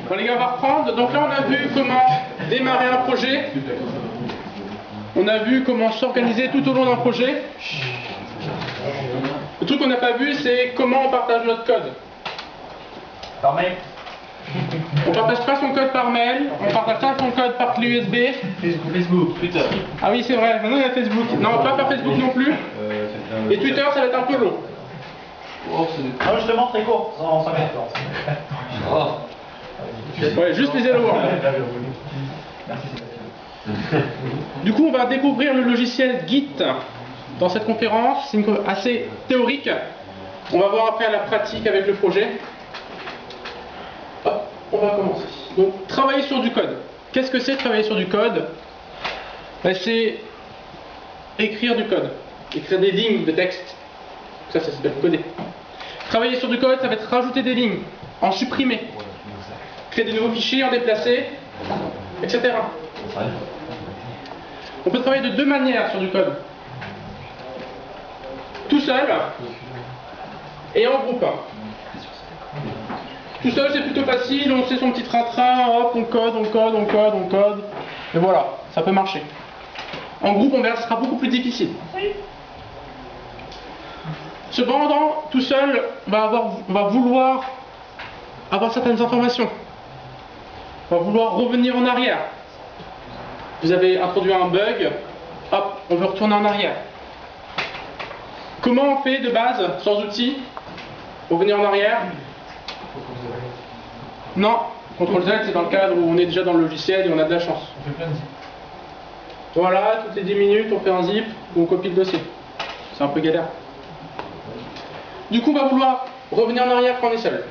Bon les gars, on va reprendre. Donc là, on a vu comment démarrer un projet. On a vu comment s'organiser tout au long d'un projet. Le truc qu'on n'a pas vu, c'est comment on partage notre code. Par mail. On partage pas son code par mail, on partage pas son code par clé USB. Facebook, Twitter. Ah oui, c'est vrai, maintenant il y a Facebook. Non, pas par Facebook non plus. Et Twitter, ça va être un peu long. Ah, justement, très court, 105 minutes. Ouais, juste les hello. Du coup, on va découvrir le logiciel Git dans cette conférence. C'est assez théorique. On va voir après la pratique avec le projet. Hop, on va commencer. Donc, travailler sur du code. Qu'est-ce que c'est travailler sur du code? Ben, c'est écrire du code. Écrire des lignes de texte. Ça s'appelle coder. Travailler sur du code, ça va être rajouter des lignes, en supprimer, créer des nouveaux fichiers, en déplacer, etc. On peut travailler de deux manières sur du code. Tout seul et en groupe. Tout seul, c'est plutôt facile, on sait son petit train-train, hop, on code, et voilà, ça peut marcher. En groupe, on verra, ce sera beaucoup plus difficile. Cependant, tout seul, on va vouloir avoir certaines informations. On va vouloir revenir en arrière. Vous avez introduit un bug, hop, on veut retourner en arrière. Comment on fait de base, sans outils, pour revenir en arrière? Non, CTRL-Z, c'est dans le cadre où on est déjà dans le logiciel et on a de la chance. On fait plein de zip. Voilà, toutes les 10 minutes, on fait un zip ou on copie le dossier. C'est un peu galère. Du coup, on va vouloir revenir en arrière quand on est seul.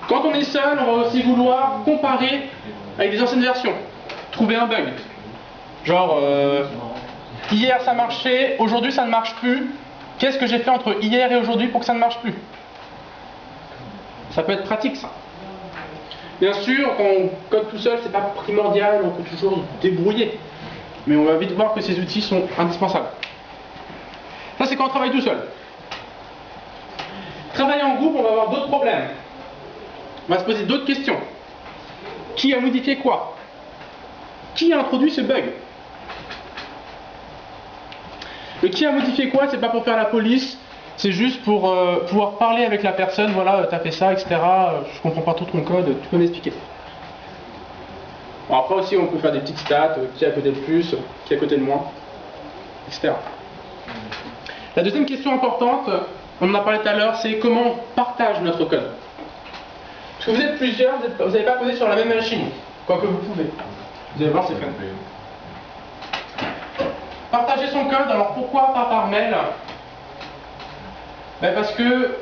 Quand on est seul, on va aussi vouloir comparer avec des anciennes versions. Trouver un bug. Genre, hier ça marchait, aujourd'hui ça ne marche plus. Qu'est-ce que j'ai fait entre hier et aujourd'hui pour que ça ne marche plus? Ça peut être pratique, ça. Bien sûr, quand on code tout seul, c'est pas primordial, on peut toujours se débrouiller. Mais on va vite voir que ces outils sont indispensables. Ça, c'est quand on travaille tout seul. Travailler en groupe, on va avoir d'autres problèmes. On va se poser d'autres questions. Qui a modifié quoi? Qui a introduit ce bug? Le qui a modifié quoi, c'est pas pour faire la police, c'est juste pour pouvoir parler avec la personne, voilà, t'as fait ça, etc. Je comprends pas trop ton code, tu peux m'expliquer. Bon, après aussi, on peut faire des petites stats, qui a codé le plus, qui a codé le moins, etc. La deuxième question importante, on en a parlé tout à l'heure, c'est comment on partage notre code. Parce que vous êtes plusieurs, vous n'allez pas coder sur la même machine, quoique vous pouvez. Vous allez voir, c'est fun. Partager son code, alors pourquoi pas par mail? Ben parce que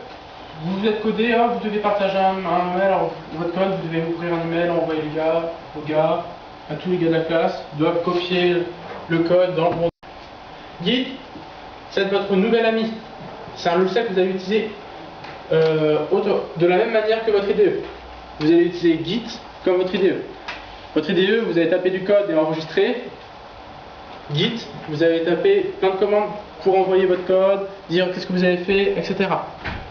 vous êtes codé, hein, vous devez partager un mail, alors votre code, vous devez ouvrir un email, envoyer aux gars, à tous les gars de la classe, ils doivent copier le code dans le bon. Git, c'est votre nouvel ami. C'est un logiciel que vous allez utiliser de la même manière que votre IDE. Vous allez utiliser Git comme votre IDE. Votre IDE, vous allez taper du code et enregistrer. Git, vous allez taper plein de commandes pour envoyer votre code, dire qu'est-ce que vous avez fait, etc.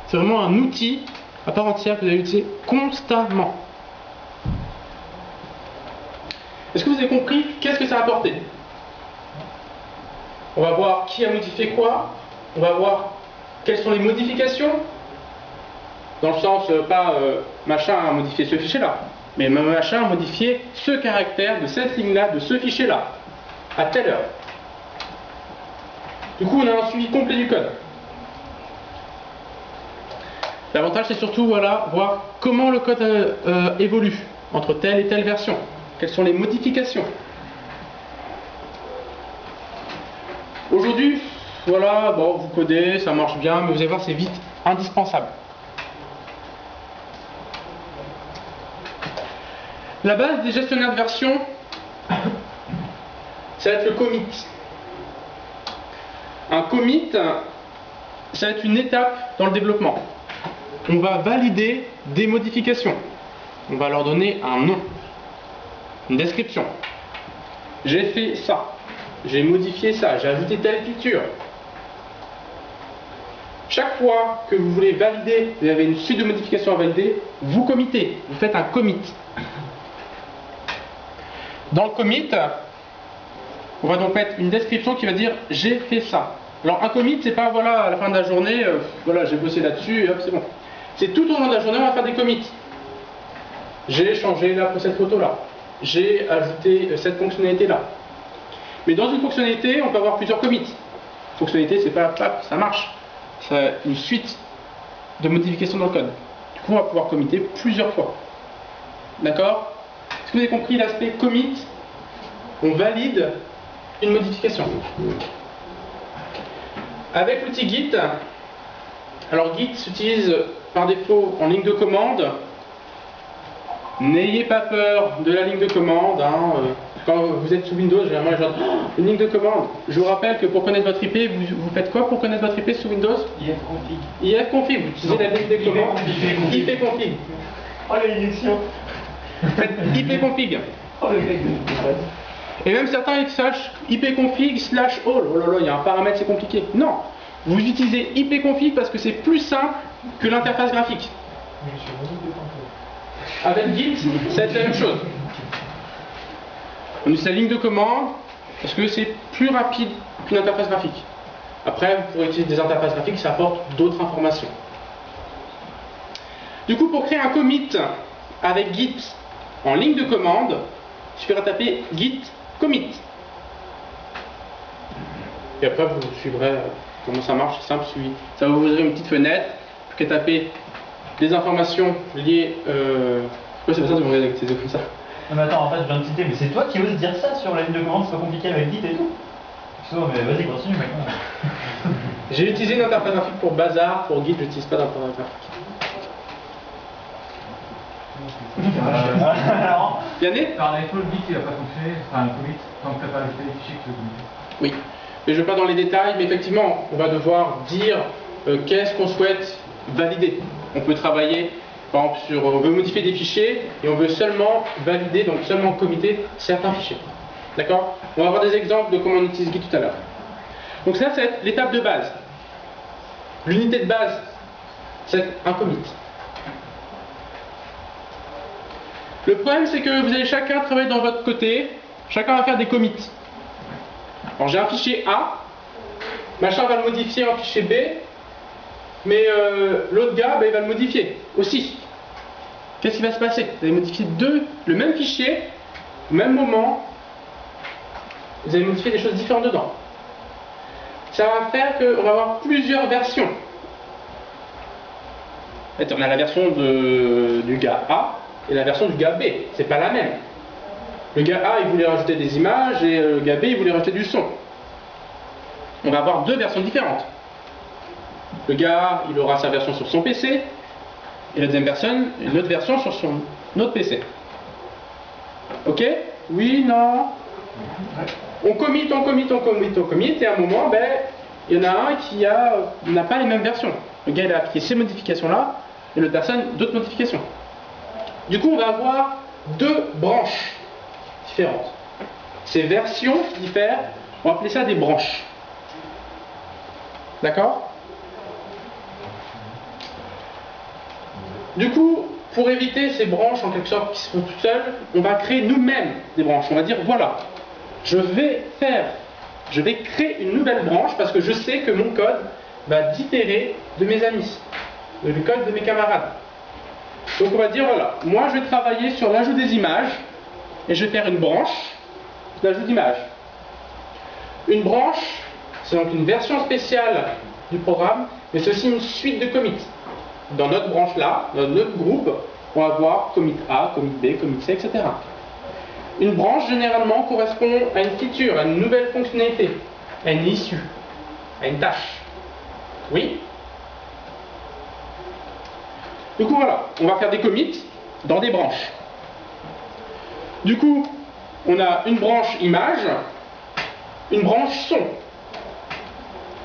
C'est vraiment un outil à part entière que vous allez utiliser constamment. Est-ce que vous avez compris qu'est-ce que ça a apporté? On va voir qui a modifié quoi, on va voir quelles sont les modifications, dans le sens pas machin a modifié ce fichier-là, mais machin a modifié ce caractère de cette ligne-là, de ce fichier-là, à telle heure. Du coup, on a un suivi complet du code. L'avantage, c'est surtout voilà, voir comment le code évolue entre telle et telle version. Quelles sont les modifications. Aujourd'hui, voilà, bon, vous codez, ça marche bien, mais vous allez voir, c'est vite indispensable. La base des gestionnaires de version, ça va être le commit. Un commit, ça va être une étape dans le développement. On va valider des modifications. On va leur donner un nom, une description. J'ai fait ça, j'ai modifié ça, j'ai ajouté telle feature. Chaque fois que vous voulez valider, vous avez une suite de modifications à valider, vous committez, vous faites un commit. Dans le commit, on va donc mettre une description qui va dire j'ai fait ça. Alors un commit, c'est pas voilà à la fin de la journée, voilà j'ai bossé là-dessus et hop c'est bon. C'est tout au long de la journée on va faire des commits. J'ai changé là pour cette photo là. J'ai ajouté cette fonctionnalité là. Mais dans une fonctionnalité, on peut avoir plusieurs commits. Fonctionnalité, c'est pas pap, ça marche. C'est une suite de modifications dans le code. Du coup, on va pouvoir committer plusieurs fois. D'accord? Est-ce que vous avez compris l'aspect commit? On valide une modification. Avec l'outil Git, alors Git s'utilise par défaut en ligne de commande. N'ayez pas peur de la ligne de commande. Quand vous êtes sous Windows, généralement les gens disent une ligne de commande. Je vous rappelle que pour connaître votre IP, vous faites quoi pour connaître votre IP sous Windows? ifconfig. ifconfig, vous utilisez la ligne de commande ipconfig. Oh l'élection. Faites ipconfig. Oh le mec. Et même certains sachent ipconfig/all. Oh là là, il y a un paramètre, c'est compliqué. Non, vous utilisez ipconfig parce que c'est plus simple que l'interface graphique. Avec Git, c'est la même chose. On utilise la ligne de commande parce que c'est plus rapide qu'une interface graphique. Après, vous pourrez utiliser des interfaces graphiques, ça apporte d'autres informations. Du coup, pour créer un commit avec Git en ligne de commande, il suffira de taper Git commit. Et après, vous suivrez comment ça marche, c'est simple. Ça va vous ouvrir une petite fenêtre, plus qu'à taper des informations liées. Pourquoi c'est pas ça de me regarder avec tes yeux comme ça? Non mais attends, en fait je viens de citer, mais c'est toi qui oses dire ça sur la ligne de commande, c'est pas compliqué avec Git et tout? Excuse-moi, mais vas-y, continue maintenant. J'ai utilisé une interface graphique pour Bazar, pour Git, je n'utilise pas d'interface graphique. Alors, Yannick? Par défaut, le Git il va pas fonctionner, enfin le commit, tant que tu n'as pas ajouté les fichiers que tu veux committer. Oui, mais je ne vais pas dans les détails, mais effectivement, on va devoir dire qu'est-ce qu'on souhaite valider. On peut travailler, par exemple, sur, on veut modifier des fichiers et on veut seulement valider, donc seulement committer certains fichiers. D'accord? On va avoir des exemples de comment on utilise Git tout à l'heure. Donc ça, c'est l'étape de base. L'unité de base, c'est un commit. Le problème, c'est que vous allez chacun travailler dans votre côté, chacun va faire des commits. Alors j'ai un fichier A, machin va le modifier en fichier B, mais l'autre gars, il va le modifier aussi. Qu'est-ce qui va se passer? Vous allez modifier le même fichier, au même moment, vous allez modifier des choses différentes dedans. Ça va faire qu'on va avoir plusieurs versions. En fait, on a la version du gars A et la version du gars B. C'est pas la même. Le gars A, il voulait rajouter des images et le gars B, il voulait rajouter du son. On va avoir deux versions différentes. Le gars A, il aura sa version sur son PC et la deuxième personne, une autre version sur son autre PC. Ok? Oui, non? On commit, on commit, on commit, on commit, et à un moment, il y en a un qui n'a pas les mêmes versions. Le gars, il a appliqué ces modifications-là, et l'autre personne, d'autres modifications. Du coup, on va avoir deux branches différentes. Ces versions qui diffèrent, on va appeler ça des branches. D'accord? Du coup, pour éviter ces branches en quelque sorte qui se font toutes seules, on va créer nous-mêmes des branches. On va dire, voilà, je vais créer une nouvelle branche parce que je sais que mon code va différer de mes amis, le code de mes camarades. Donc on va dire, voilà, moi je vais travailler sur l'ajout des images et je vais faire une branche d'ajout d'images. Une branche, c'est donc une version spéciale du programme, mais c'est aussi une suite de commits. Dans notre branche là, dans notre groupe, on va voir commit A, commit B, commit C, etc. Une branche généralement correspond à une feature, à une nouvelle fonctionnalité, à une issue, à une tâche. Oui? Du coup voilà, on va faire des commits dans des branches. Du coup, on a une branche image, une branche son.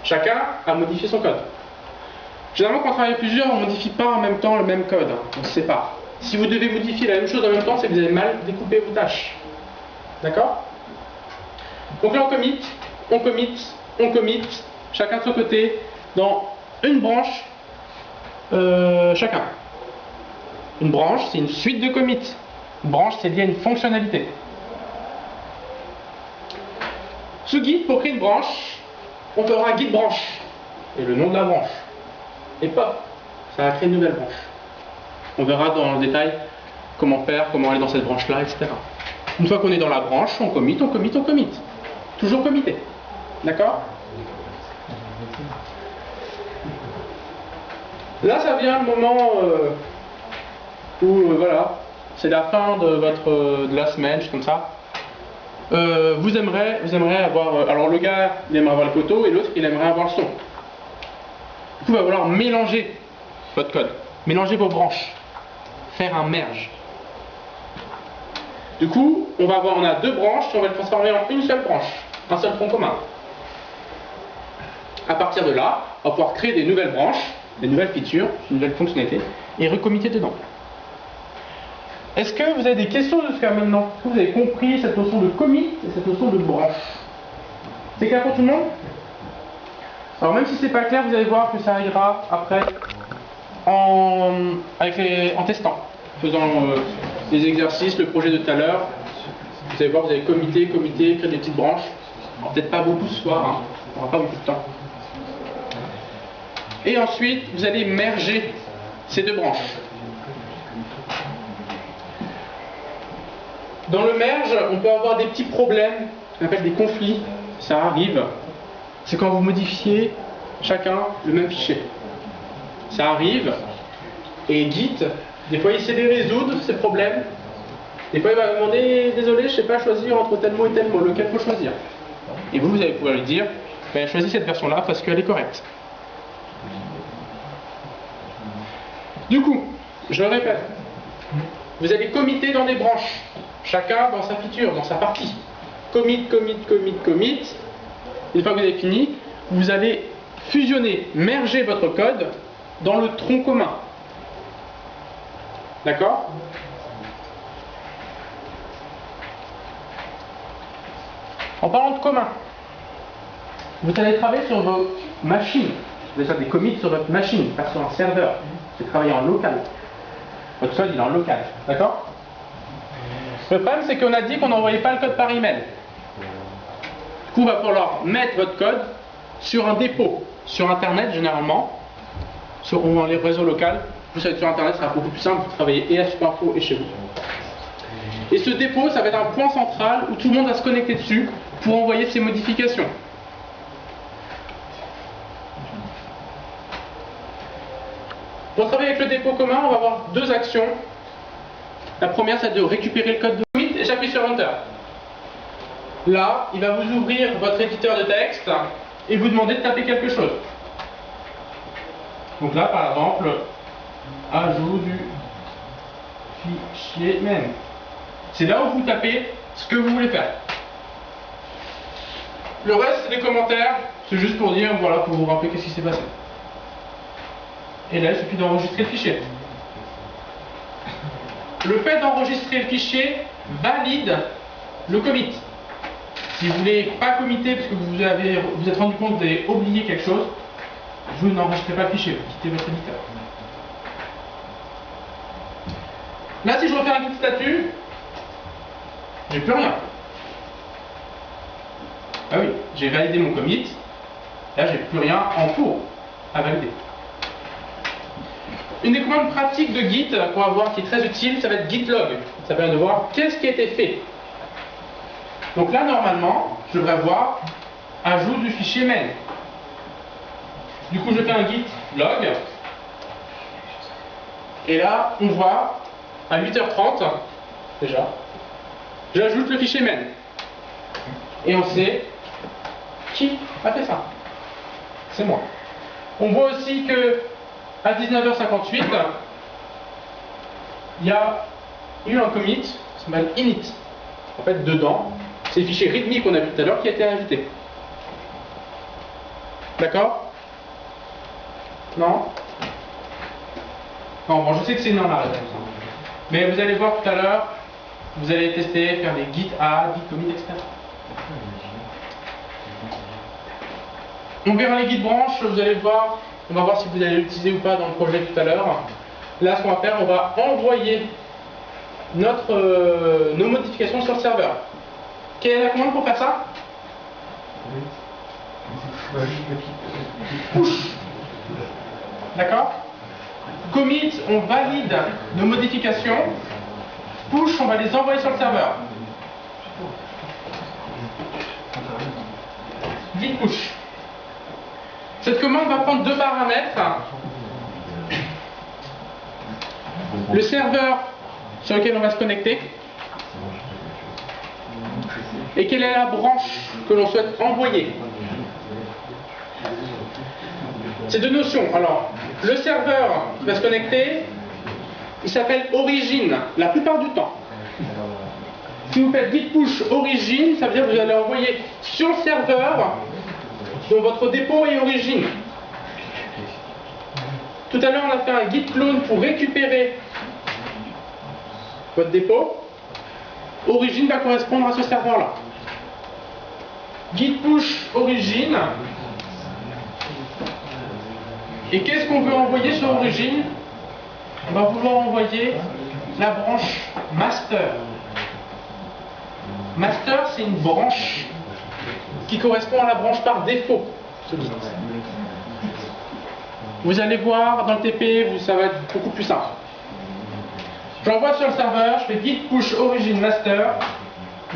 Chacun a modifié son code. Généralement, quand on travaille à plusieurs, on ne modifie pas en même temps le même code. On se sépare. Si vous devez modifier la même chose en même temps, c'est que vous avez mal découpé vos tâches. D'accord? Donc là, on commit, chacun de son côté, dans une branche chacun. Une branche, c'est une suite de commits. Une branche, c'est lié à une fonctionnalité. Sous Git, pour créer une branche, on fera Git branche et le nom de la branche. Et pop, ça va créer une nouvelle branche. On verra dans le détail comment faire, comment aller dans cette branche-là, etc. Une fois qu'on est dans la branche, on commit, on commit, on commit. Toujours commité. D'accord? Là, ça vient le moment où, voilà, c'est la fin de la semaine, juste comme ça. Vous aimeriez avoir... alors le gars, il aimerait avoir le poteau et l'autre, il aimerait avoir le son. Du coup, il va falloir mélanger votre code, mélanger vos branches, faire un merge. Du coup, on a deux branches et on va les transformer en une seule branche, un seul tronc commun. À partir de là, on va pouvoir créer des nouvelles branches, des nouvelles features, une nouvelle fonctionnalité et recommiter dedans. Est-ce que vous avez des questions jusqu'à maintenant? Est-ce que vous avez compris cette notion de commit et cette notion de branche? C'est clair pour tout le monde? Alors même si c'est pas clair, vous allez voir que ça ira après en testant, faisant des exercices, le projet de tout à l'heure. Vous allez voir, vous allez commiter, créer des petites branches. Peut-être pas beaucoup ce soir, hein. On n'aura pas beaucoup de temps. Et ensuite, vous allez merger ces deux branches. Dans le merge, on peut avoir des petits problèmes, qu'on appelle des conflits. Ça arrive. C'est quand vous modifiez chacun le même fichier. Ça arrive. Et Git, des fois, il sait les résoudre, ces problèmes. Des fois, il va vous demander, désolé, je ne sais pas choisir entre tel mot et tel mot, lequel faut choisir. Et vous allez pouvoir lui dire, ben, choisis cette version-là parce qu'elle est correcte. Du coup, je le répète, vous allez committer dans des branches, chacun dans sa feature, dans sa partie. Commit, commit, commit, commit. Une fois que vous avez fini, vous allez fusionner, merger votre code dans le tronc commun. D'accord? En parlant de commun, vous allez travailler sur vos machines. Vous allez faire des commits sur votre machine, pas sur un serveur. Vous allez travailler en local. Votre code, il est en local. D'accord? Le problème, c'est qu'on a dit qu'on n'envoyait pas le code par email. Du coup, il va falloir mettre votre code sur un dépôt, sur Internet généralement, ou dans les réseaux locaux. Vous savez, sur Internet, ça sera beaucoup plus simple de travailler et à Superinfo et chez vous. Et ce dépôt, ça va être un point central où tout le monde va se connecter dessus pour envoyer ses modifications. Pour travailler avec le dépôt commun, on va avoir deux actions. La première, c'est de récupérer le code de commit et j'appuie sur Enter. Là, il va vous ouvrir votre éditeur de texte et vous demander de taper quelque chose. Donc là, par exemple, ajout du fichier même. C'est là où vous tapez ce que vous voulez faire. Le reste, c'est des commentaires. C'est juste pour dire, voilà, pour vous rappeler qu'est-ce qui s'est passé. Et là, il suffit d'enregistrer le fichier. Le fait d'enregistrer le fichier valide le commit. Si vous ne voulez pas committer parce que vous êtes rendu compte que vous avez oublié quelque chose, vous n'enregistrez pas le fichier, vous quittez votre éditeur. Là, si je refais un git statut, j'ai plus rien. Ah oui, j'ai validé mon commit. Là, j'ai plus rien en cours à valider. Une des commandes pratiques de Git qu'on va voir qui est très utile, ça va être git log. Ça permet de voir qu'est-ce qui a été fait. Donc là, normalement, je devrais voir ajout du fichier main. Du coup, je fais un git log. Et là, on voit à 8h30, déjà, j'ajoute le fichier main. Et on sait qui a fait ça. C'est moi. On voit aussi que à 19h58, il y a eu un commit qui s'appelle init. En fait, dedans, c'est le fichier readme qu'on a vu tout à l'heure qui a été ajouté. D'accord? Non? Non, bon, je sais que c'est non la réponse. Mais vous allez voir tout à l'heure, vous allez tester, faire des git add, git commit, etc. On verra les git branches, vous allez voir On va voir si vous allez l'utiliser ou pas dans le projet tout à l'heure. Là, ce qu'on va faire, on va envoyer nos modifications sur le serveur. Quelle est la commande pour faire ça? Push. D'accord? Commit, on valide nos modifications. Push, on va les envoyer sur le serveur. Git push. Cette commande va prendre deux paramètres. Le serveur sur lequel on va se connecter et quelle est la branche que l'on souhaite envoyer. Ces deux notions. Alors, le serveur qui va se connecter, il s'appelle origine la plupart du temps. Si vous faites git push origine, ça veut dire que vous allez envoyer sur le serveur dont votre dépôt est origine. Tout à l'heure, on a fait un git clone pour récupérer votre dépôt. Origine va correspondre à ce serveur-là. Git push origine. Et qu'est-ce qu'on veut envoyer sur origine? On va vouloir envoyer la branche master. Master, c'est une branche qui correspond à la branche par défaut. Vous allez voir dans le TP, ça va être beaucoup plus simple. J'envoie sur le serveur, je fais git push origin master.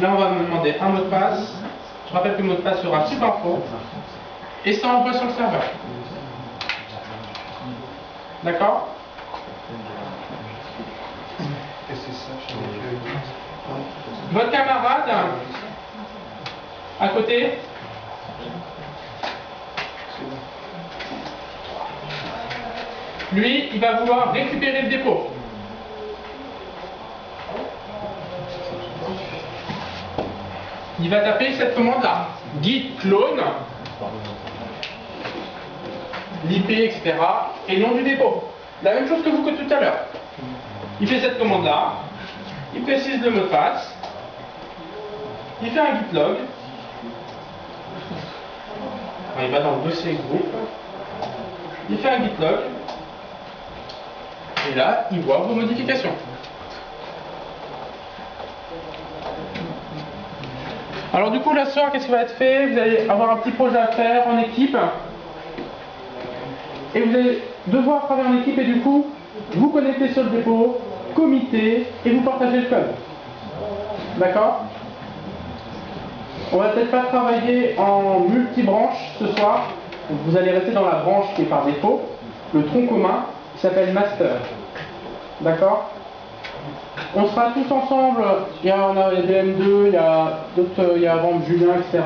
Là, on va me demander un mot de passe. Je rappelle que le mot de passe sera subinfo. Et ça envoie sur le serveur. D'accord? Votre camarade, à côté, lui, il va vouloir récupérer le dépôt. Il va taper cette commande-là, git clone, l'IP, etc., et le nom du dépôt. La même chose que vous que tout à l'heure. Il fait cette commande-là, il précise le mot de passe, il fait un git log, il va dans le dossier groupe, il fait un git log, et là, il voit vos modifications. Alors du coup, la soirée, qu'est-ce qui va être fait? Vous allez avoir un petit projet à faire en équipe. Et vous allez devoir travailler en équipe et du coup, vous connecter sur le dépôt, committer et vous partager le code. D'accord? On va peut-être pas travailler en multi-branche ce soir. Vous allez rester dans la branche qui est par défaut, le tronc commun, qui s'appelle master. D'accord? On sera tous ensemble, on a des M2, il y a d'autres, il y a Julien, etc.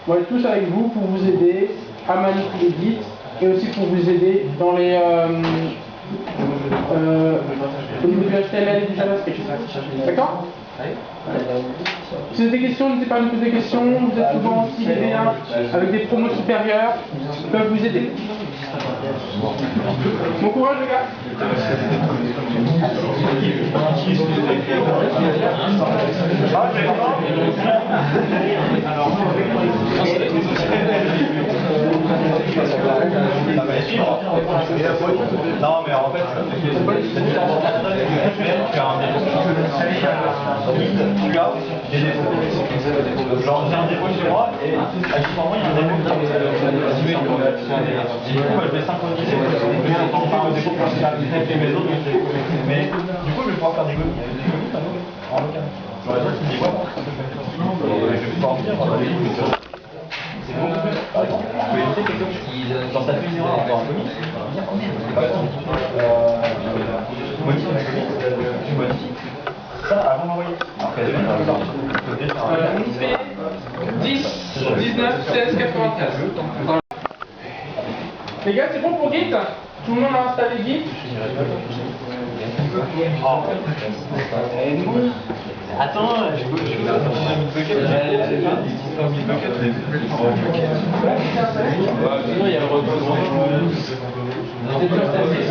On va être tous avec vous pour vous aider à manipuler Git et aussi pour vous aider dans les au niveau du HTML et du JavaScript. D'accord? Si vous avez des questions, n'hésitez pas à nous poser des questions. Vous êtes souvent aussi aidés avec des promos supérieurs qui peuvent vous aider. Bon courage les gars. Non mais en fait, tu as des défauts. Genre j'ai un défaut chez moi et à tout moment il y a un défaut qui du coup je vais synchroniser le défaut principal mes autres mais du coup je vais pouvoir faire des commits en local. J'aurais besoin qu'il me dise quoi je vais pouvoir en dire c'est beaucoup plus. Par exemple, je peux éviter quelque chose qui, dans sa fait une erreur dans un commit, tu modifies ça avant d'envoyer. On fait 10, 19, 16, 93. Les gars, c'est bon pour Git? Tout le monde a installé Git? Attends, je sinon il y a le recours. C'est sur celle-ci.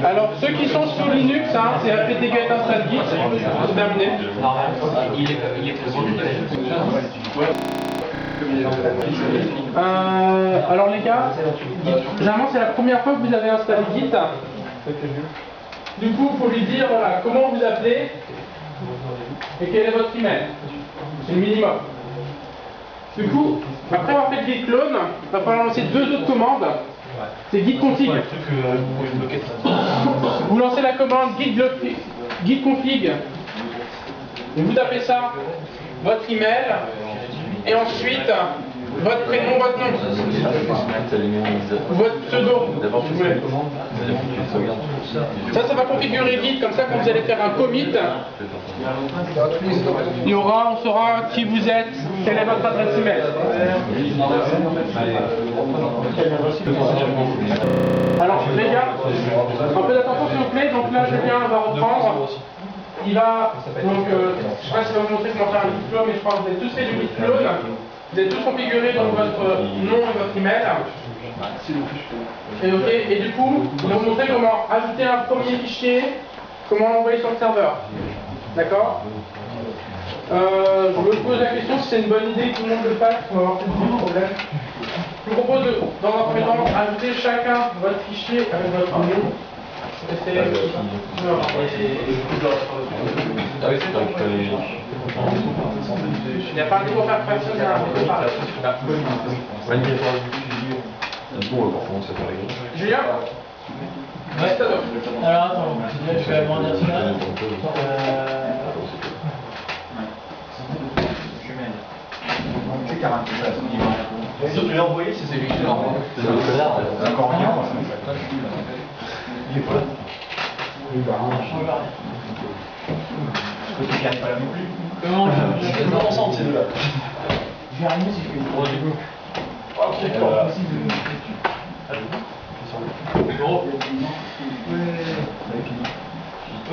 Alors, ceux qui sont sur Linux, hein, c'est apt-get install git, c'est terminé. Alors les gars, généralement c'est la première fois que vous avez installé Git. Du coup, il faut lui dire voilà, comment vous appelez et quel est votre email. C'est le minimum. Du coup, après avoir fait le git clone, il va falloir lancer deux autres commandes. C'est git config. Vous lancez la commande git config et vous tapez ça, votre email, et ensuite votre prénom, votre nom, votre pseudo. Ça va configurer Git, comme ça quand vous allez faire un commit, on saura qui vous êtes, quelle est votre adresse email. Alors les gars, un peu d'attention s'il vous plaît, donc là Julien va reprendre. Il va, donc, je ne sais pas si va vous montrer comment faire un git clone, mais je crois que vous avez tous fait du git clone. Vous avez tous configuré donc votre nom et votre email. Et du coup, on va vous montrer comment ajouter un premier fichier, comment l'envoyer sur le serveur. D'accord? Je me pose la question si c'est une bonne idée que tout le monde le fasse, on va avoir plus de problème. Je vous propose de, dans un premier temps, ajouter chacun votre fichier avec votre nom. Il n'y a pas de nouveau faire fraction, Julien? Ouais. Alors attends, je vais agrandir ça. Si tu l'as envoyé, c'est celui que tu l'as envoyé. C'est encore rien. Il est pas là. Tu gagnes pas là non plus. Comment je fais ça ensemble ces deux-là? Je vais arriver si je fais une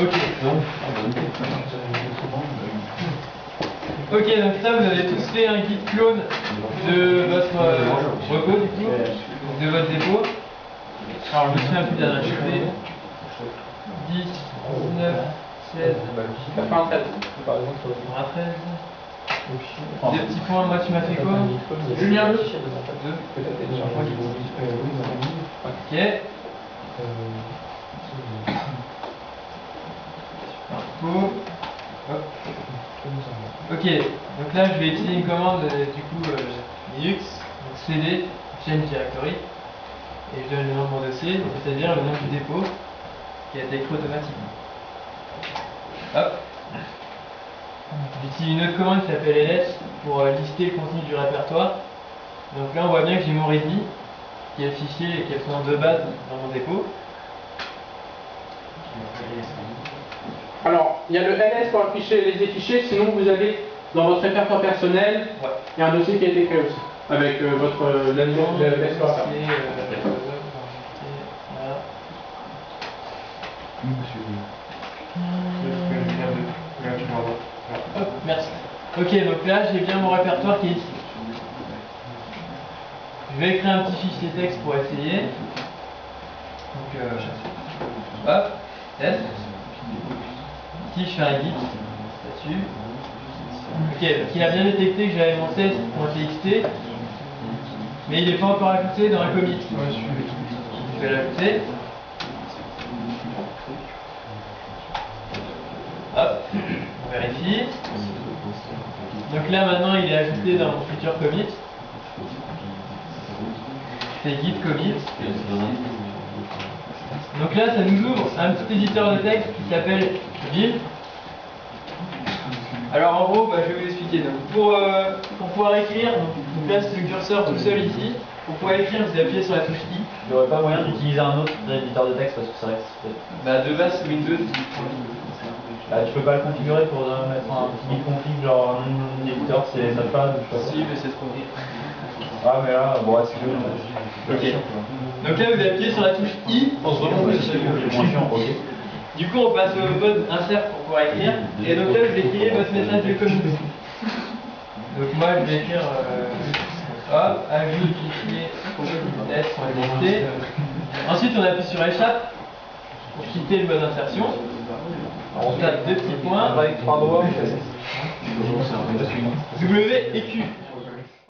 Ok, Ok, donc ça vous avez tous fait un git clone de votre repo du coup, de votre dépôt. Alors je me souviens plus de l'adresse IP. 10, 19, 16, 93. 93. Des petits points, moi tu m'as fait quoi? Julien 2. 2. Ok. Hop. Ok, donc là je vais utiliser une commande du coup Linux, donc cd, change directory, et je donne le nom de mon dossier, c'est-à-dire le nom du dépôt qui a été écrit automatiquement. Hop. J'utilise une autre commande qui s'appelle ls pour lister le contenu du répertoire. Donc là on voit bien que j'ai mon ready, qui est le fichier qui est le nom de base dans mon dépôt. Alors, il y a le ls pour afficher les fichiers, sinon vous avez dans votre répertoire personnel, il y a un dossier qui a été créé aussi, avec votre l'explorateur. Hop, merci. Ok, donc là j'ai bien mon répertoire qui est ici. Je vais écrire un petit fichier texte pour essayer. Donc, hop, test. Ici je fais un git là-dessus. Ok, donc il a bien détecté que j'avais mon test.txt, mais il n'est pas encore ajouté dans un commit. Je vais l'ajouter. Hop, on vérifie. Donc là maintenant il est ajouté dans mon futur commit. Je fais git commit. Donc là ça nous ouvre un petit éditeur de texte qui s'appelle Vim. Alors en gros, je vais vous expliquer. Donc, pour pouvoir écrire, on place le curseur tout seul ici. Pour pouvoir écrire, vous appuyez sur la touche I. Il n'y aurait pas moyen d'utiliser un autre éditeur de texte parce que c'est vrai que c'est... De base, Windows. Tu peux pas le configurer pour mettre un petit config genre un éditeur, c'est Notepad ou je sais pas. Si, mais c'est trop. Ah mais là, bon, c'est cool. Ok. Donc là, vous appuyez sur la touche I pour se remonter sur le Ok. Du coup, on passe au mode insert pour pouvoir écrire. Et donc là, vous écrivez votre message de commune. Donc moi, je vais écrire hop, ajout fichier s.txt. Ensuite, on appuie sur échappe pour quitter le mode insertion. On tape deux petits points. Avec 3 doigts. W et Q.